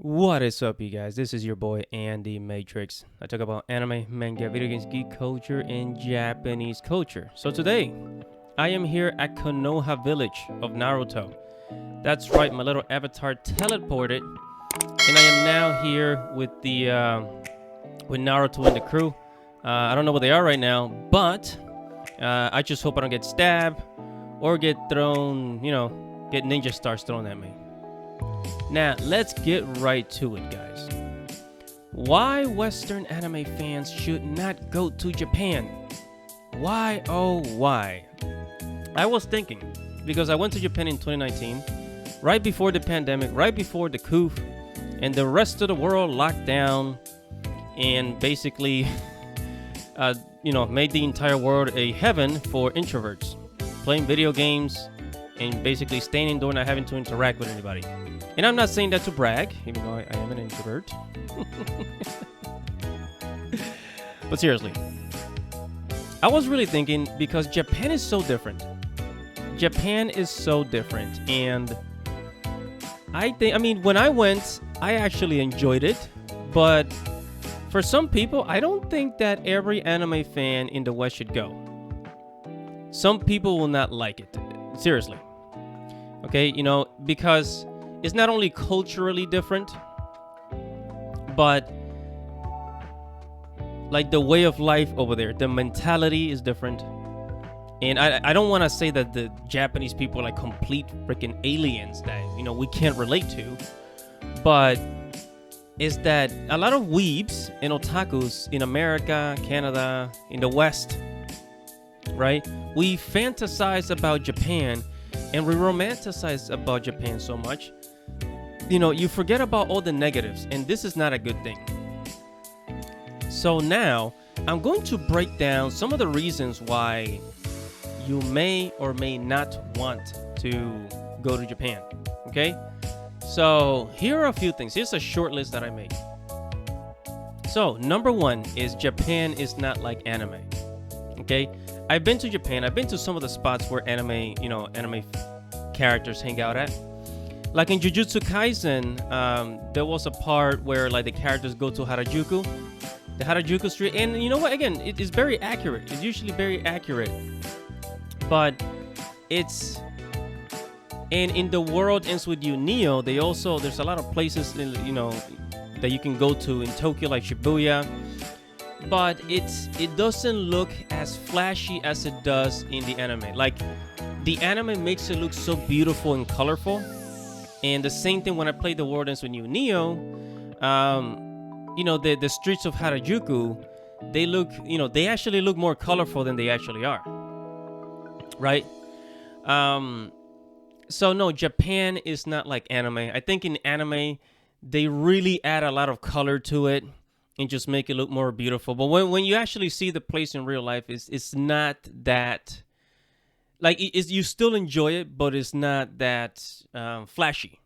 What is up, you guys? This is your boy Andy Matrix. I talk about anime, manga, video games, geek culture, and Japanese culture. So today, I am here at Konoha Village of Naruto. That's right, my little avatar teleported, and I am now here with with Naruto and the crew. I don't know where they are right now, but I just hope I don't get stabbed or get thrown, get ninja stars thrown at me. Now, let's get right to it, guys. Why Western anime fans should not go to Japan? Why, oh, why? I was thinking, because I went to Japan in 2019, right before the pandemic, right before the coup, and the rest of the world locked down and basically, made the entire world a heaven for introverts, playing video games and basically staying indoor, not having to interact with anybody. And I'm not saying that to brag, even though I am an introvert. But seriously, I was really thinking, because Japan is so different. Japan is so different. And when I went, I actually enjoyed it. But for some people, I don't think that every anime fan in the West should go. Some people will not like it. Seriously. Okay, because it's not only culturally different, but like the way of life over there, the mentality is different. And I don't want to say that the Japanese people are like complete freaking aliens that, we can't relate to. But is that a lot of weebs and otakus in America, Canada, in the West, right? We fantasize about Japan and we romanticize about Japan so much. You forget about all the negatives, and this is not a good thing. So now, I'm going to break down some of the reasons why you may or may not want to go to Japan, okay? So, here are a few things. Here's a short list that I made. So, number one is Japan is not like anime, okay? I've been to Japan. I've been to some of the spots where anime characters hang out at. Like in Jujutsu Kaisen, there was a part where like the characters go to Harajuku, the Harajuku street, and you know what? Again, it is very accurate. It's usually very accurate, but and in The World Ends With You, Neo, there's a lot of places that you can go to in Tokyo, like Shibuya, but it doesn't look as flashy as it does in the anime. Like the anime makes it look so beautiful and colorful. And the same thing when I played The World Ends With You, Neo, the streets of Harajuku, they actually look more colorful than they actually are, right? So no, Japan is not like anime. I think in anime, they really add a lot of color to it and just make it look more beautiful. But when you actually see the place in real life, it's not that... Like, you still enjoy it, but it's not that flashy.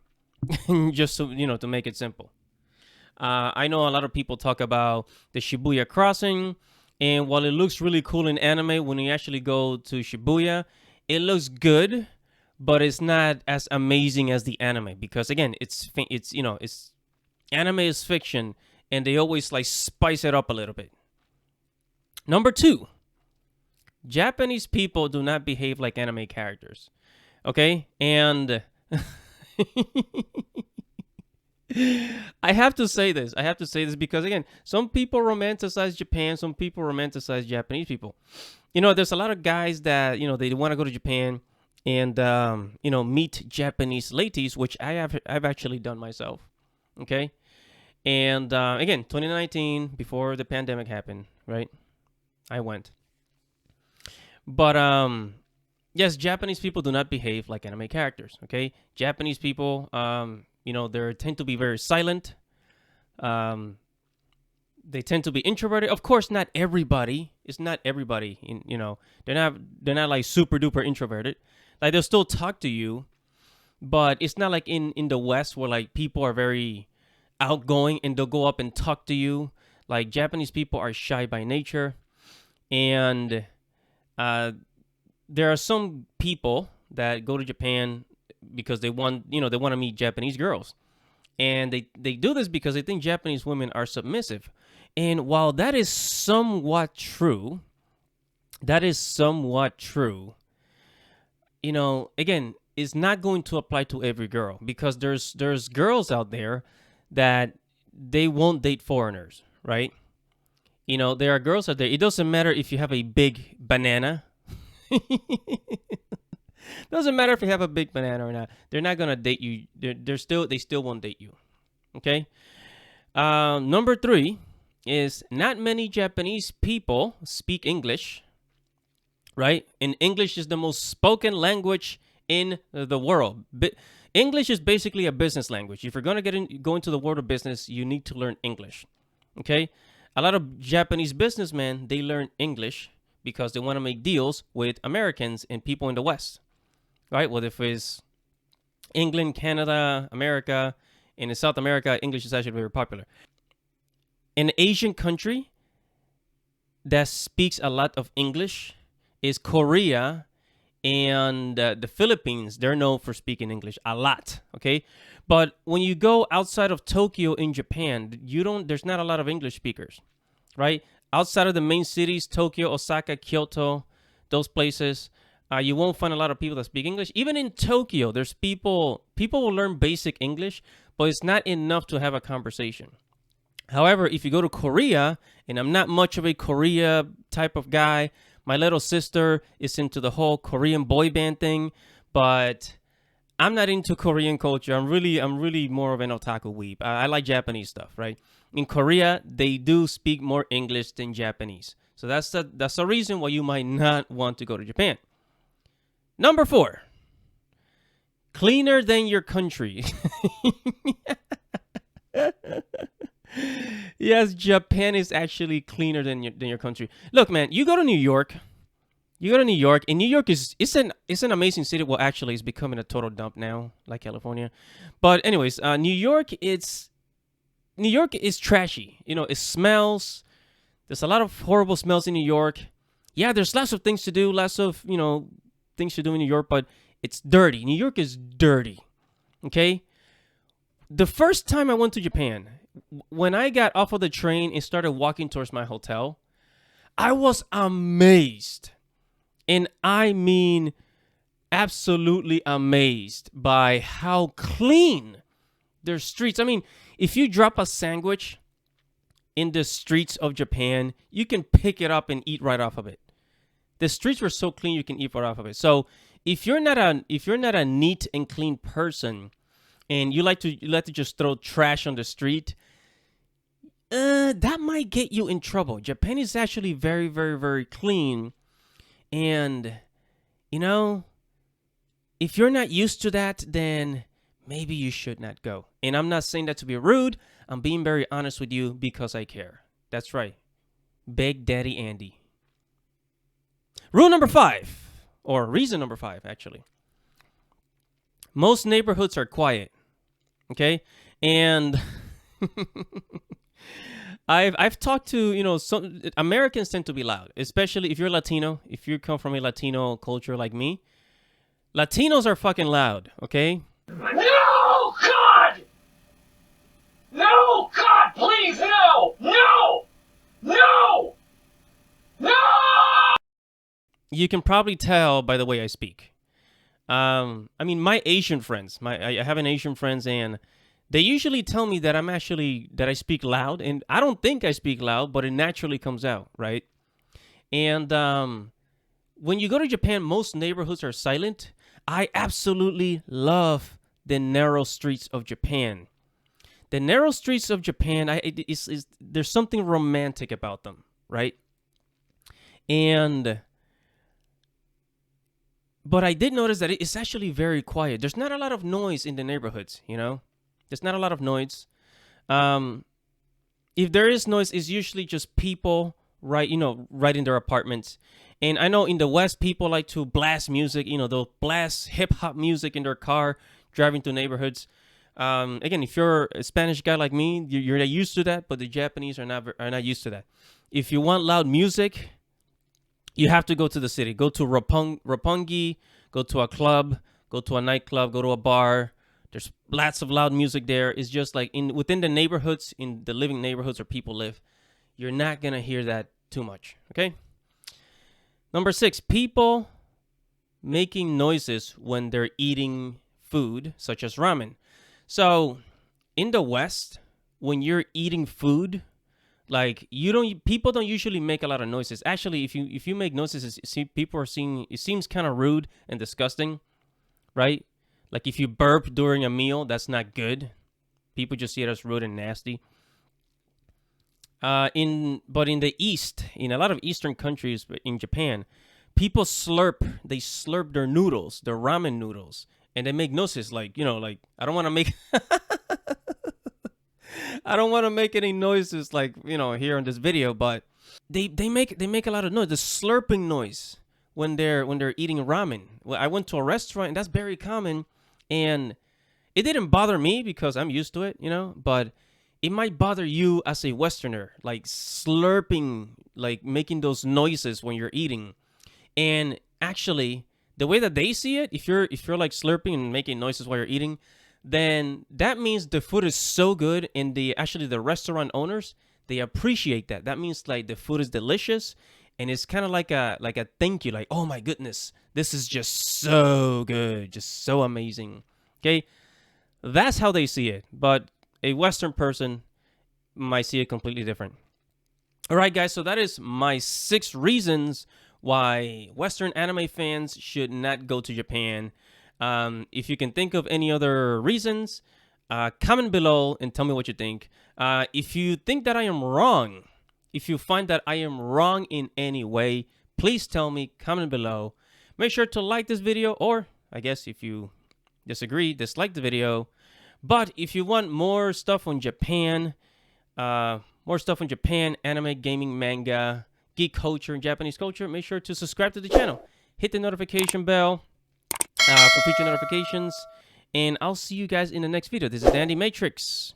Just to make it simple. I know a lot of people talk about the Shibuya crossing, and while it looks really cool in anime, when you actually go to Shibuya, it looks good, but it's not as amazing as the anime, because again, it's anime is fiction, and they always like spice it up a little bit. Number two. Japanese people do not behave like anime characters. Okay? And I have to say this because, again, some people romanticize Japan, some people romanticize Japanese people. There's a lot of guys that, they want to go to Japan and, meet Japanese ladies, which I've actually done myself. Okay? And, again, 2019, before the pandemic happened, right? I went. But, yes, Japanese people do not behave like anime characters, okay? Japanese people, they tend to be very silent. They tend to be introverted. Of course, not everybody. It's not everybody. They're not like super duper introverted. Like, they'll still talk to you, but it's not like in the West where like people are very outgoing and they'll go up and talk to you. Like, Japanese people are shy by nature, and there are some people that go to Japan because they want to meet Japanese girls. And they do this because they think Japanese women are submissive. And while that is somewhat true, again, it's not going to apply to every girl, because there's girls out there that they won't date foreigners, right? There are girls out there. It doesn't matter if you have a big banana. Doesn't matter if you have a big banana or not. They're not gonna date you. They still won't date you. Okay. Number 3 is not many Japanese people speak English. Right? And English is the most spoken language in the world. English is basically a business language. If you're gonna go into the world of business, you need to learn English. Okay. A lot of Japanese businessmen, they learn English because they want to make deals with Americans and people in the West. Right? Well, if it's England, Canada, America, and in South America, English is actually very popular. An Asian country that speaks a lot of English is Korea and the Philippines. They're known for speaking English a lot, okay? But when you go outside of Tokyo in Japan, there's not a lot of English speakers, right? Outside of the main cities, Tokyo, Osaka, Kyoto, those places, you won't find a lot of people that speak English. Even in Tokyo, there's people will learn basic English, but it's not enough to have a conversation. However, if you go to Korea, and I'm not much of a Korea type of guy, my little sister is into the whole Korean boy band thing, but I'm not into Korean culture. I'm really more of an otaku weeb. I like Japanese stuff, right? In Korea, they do speak more English than Japanese. So that's the reason why you might not want to go to Japan. Number 4, cleaner than your country. Yes, Japan is actually cleaner than your country. Look, man, you go to New York. And New York it's an amazing city. Well, actually, it's becoming a total dump now, like California. But anyways, New York is trashy. It smells. There's a lot of horrible smells in New York. Yeah, there's lots of things to do, lots of things to do in New York, but it's dirty. New York is dirty. Okay. The first time I went to Japan, when I got off of the train and started walking towards my hotel, I was amazed. And I mean absolutely amazed by how clean their streets. I mean, if you drop a sandwich in the streets of Japan, you can pick it up and eat right off of it. The streets were so clean you can eat right off of it. So if you're not a neat and clean person, and you like to just throw trash on the street, that might get you in trouble. Japan is actually very, very, very clean. And, if you're not used to that, then maybe you should not go. And I'm not saying that to be rude. I'm being very honest with you because I care. That's right. Big Daddy Andy. Rule number 5, or reason number 5, actually. Most neighborhoods are quiet. Okay? And I've talked to, some Americans tend to be loud, especially if you're Latino, if you come from a Latino culture like me. Latinos are fucking loud, okay? No, God! No, God, please, no! No! No! No! You can probably tell by the way I speak. I mean, my Asian friends, I have an Asian friends, and they usually tell me that that I speak loud, and I don't think I speak loud, but it naturally comes out, right? And when you go to Japan, most neighborhoods are silent. I absolutely love the narrow streets of Japan. The narrow streets of Japan, there's something romantic about them, right? But I did notice that it's actually very quiet. There's not a lot of noise in the neighborhoods, There's not a lot of noise. If there is noise, it's usually just people right in their apartments. And I know in the West, people like to blast music. They'll blast hip hop music in their car driving through neighborhoods. Again, if you're a Spanish guy like me, you're not used to that. But the Japanese are not used to that. If you want loud music, you have to go to the city. Go to Roppongi. Go to a club. Go to a nightclub. Go to a bar. There's lots of loud music there. It's just like within the neighborhoods, in the living neighborhoods where people live, you're not gonna hear that too much. Okay. Number 6, people making noises when they're eating food, such as ramen. So in the West, when you're eating food, like people don't usually make a lot of noises. Actually, if you make noises, people are seeing, it seems kind of rude and disgusting, right? Like if you burp during a meal, that's not good. People just see it as rude and nasty. But in the East, in a lot of Eastern countries, in Japan, people they slurp their noodles, their ramen noodles, and they make noises like, like I don't want to make I don't want to make any noises like, here in this video, but they make a lot of noise, the slurping noise when they're eating ramen. Well, I went to a restaurant and that's very common, and it didn't bother me because I'm used to it, but it might bother you as a Westerner, like slurping, like making those noises when you're eating. And actually, the way that they see it, if you're like slurping and making noises while you're eating, then that means the food is so good, and the restaurant owners, they appreciate that. That means like the food is delicious, and it's kind of like a thank you, like, oh my goodness, this is just so good, just so amazing. Okay, that's how they see it, but a Western person might see it completely different. All right, guys, so that is my 6 reasons why Western anime fans should not go to Japan. If you can think of any other reasons, comment below and tell me what you think. If you think that I am wrong, if you find that I am wrong in any way, please tell me, comment below. Make sure to like this video, or I guess if you disagree, dislike the video. But if you want more stuff on Japan, anime, gaming, manga, geek culture, and Japanese culture, make sure to subscribe to the channel. Hit the notification bell for future notifications. And I'll see you guys in the next video. This is Dandy Matrix.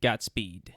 Godspeed.